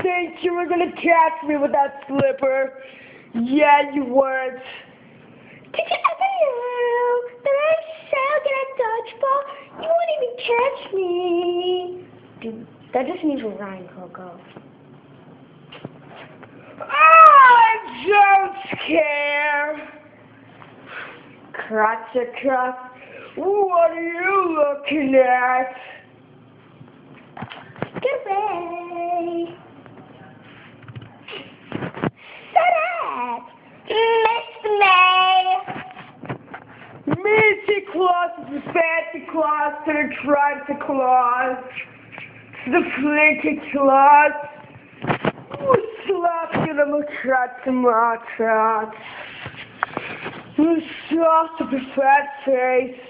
think you were gonna catch me with that slipper? Yeah, you weren't. Did you ever know that I'm so good at dodgeball? You won't even catch me. Dude, that just needs a rhyme, Coco. I don't care. Crotch a crotch. What are you looking at? Get away. Shut up, Miss May. Missy Claus is the Santa Claus to the Santa Claus. The Flinky Claus. Who slapped you in the crotch and my crotch? Who slapped the fat face?